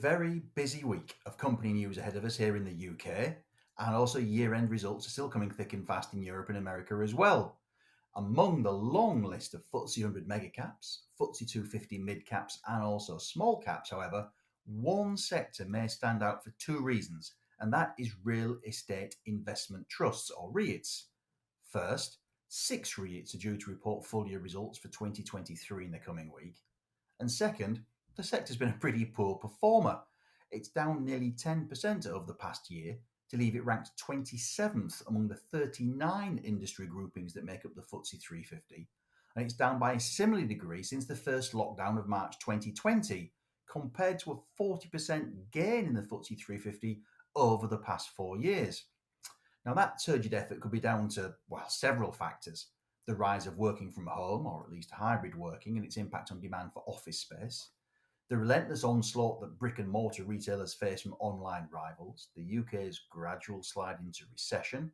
very busy week of company news ahead of us here in the UK, and also year-end results are still coming thick and fast in Europe and America as well. Among the long list of FTSE 100 mega caps, FTSE 250 mid caps, and also small caps, however, one sector may stand out for two reasons, and that is real estate investment trusts, or REITs. First, 6 REITs are due to report full-year results for 2023 in the coming week. And second, the sector's been a pretty poor performer. It's down nearly 10% over the past year to leave it ranked 27th among the 39 industry groupings that make up the FTSE 350. And it's down by a similar degree since the first lockdown of March 2020, compared to a 40% gain in the FTSE 350 over the past 4 years. Now, that turgid effort could be down to, several factors. The rise of working from home, or at least hybrid working, and its impact on demand for office space. The relentless onslaught that brick and mortar retailers face from online rivals, the UK's gradual slide into recession,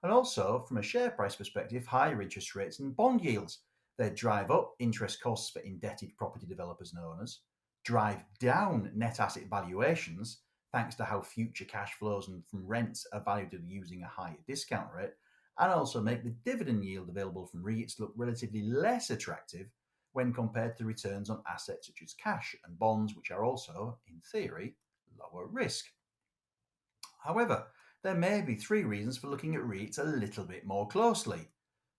and also, from a share price perspective, higher interest rates and bond yields. They drive up interest costs for indebted property developers and owners, drive down net asset valuations, thanks to how future cash flows and from rents are valued using a higher discount rate, and also make the dividend yield available from REITs look relatively less attractive when compared to returns on assets such as cash and bonds, which are also, in theory, lower risk. However, there may be 3 reasons for looking at REITs a little bit more closely.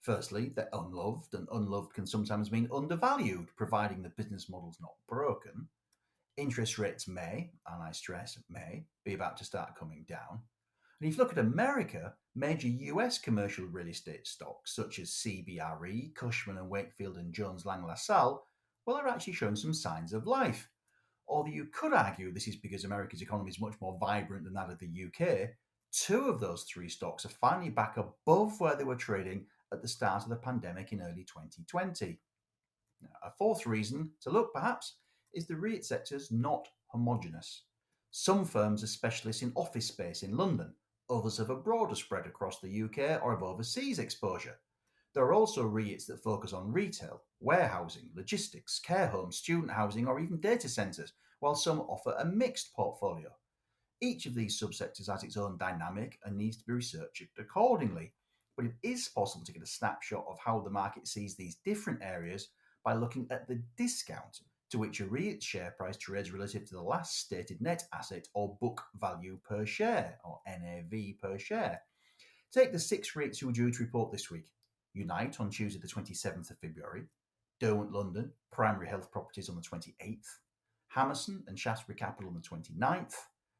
Firstly, they're unloved, and unloved can sometimes mean undervalued, providing the business model's not broken. Interest rates may, and I stress may, be about to start coming down. And if you look at America, major US commercial real estate stocks such as CBRE, Cushman & Wakefield and Jones Lang LaSalle, are actually showing some signs of life. Although you could argue this is because America's economy is much more vibrant than that of the UK, 2 of those 3 stocks are finally back above where they were trading at the start of the pandemic in early 2020. Now, a 4th reason to look, perhaps, is the REIT sector's not homogeneous. Some firms are specialists in office space in London. Others have a broader spread across the UK or have overseas exposure. There are also REITs that focus on retail, warehousing, logistics, care homes, student housing, or even data centres, while some offer a mixed portfolio. Each of these subsectors has its own dynamic and needs to be researched accordingly, but it is possible to get a snapshot of how the market sees these different areas by looking at the discount to which a REIT share price trades relative to the last stated net asset or book value per share, or NAV per share. Take the 6 REITs who are due to report this week. Unite on Tuesday the 27th of February, Derwent London, Primary Health Properties on the 28th, Hammerson and Shaftesbury Capital on the 29th,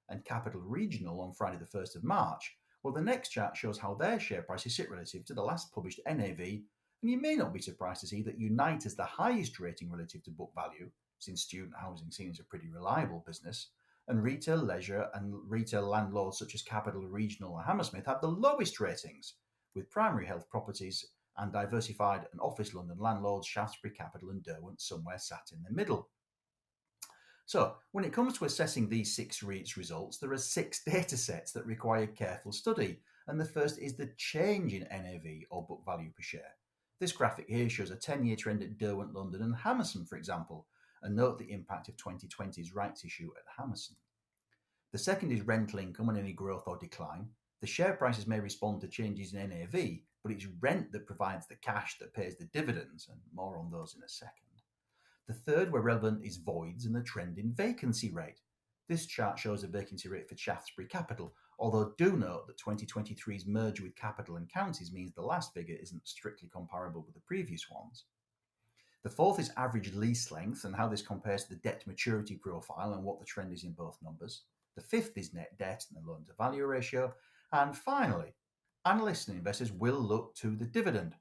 and Capital Regional on Friday the 1st of March. Well, the next chart shows how their share prices sit relative to the last published NAV, and you may not be surprised to see that Unite has the highest rating relative to book value, since student housing seems a pretty reliable business, and retail, leisure and retail landlords such as Capital Regional and Hammersmith have the lowest ratings, with Primary Health Properties and Diversified and Office London landlords, Shaftesbury Capital and Derwent somewhere sat in the middle. So, when it comes to assessing these 6 REITs results, there are 6 data sets that require careful study, and the first is the change in NAV or book value per share. This graphic here shows a 10-year trend at Derwent London and Hammerson, for example, and note the impact of 2020's rights issue at Hammerson. The second is rental income and any growth or decline. The share prices may respond to changes in NAV, but it's rent that provides the cash that pays the dividends, and more on those in a second. The third, where relevant, is voids and the trend in vacancy rate. This chart shows a vacancy rate for Shaftesbury Capital, although do note that 2023's merger with Capital and Counties means the last figure isn't strictly comparable with the previous ones. The fourth is average lease length and how this compares to the debt maturity profile and what the trend is in both numbers. The fifth is net debt and the loan to value ratio. And finally, analysts and investors will look to the dividend.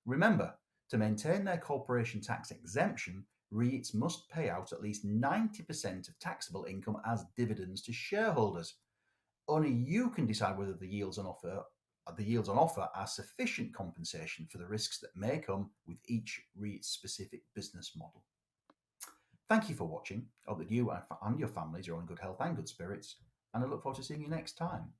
Remember, to maintain their corporation tax exemption, REITs must pay out at least 90% of taxable income as dividends to shareholders. Only you can decide whether the yields on offer are sufficient compensation for the risks that may come with each REIT's specific business model. Thank you for watching. I hope that you and your families are in good health and good spirits, and I look forward to seeing you next time.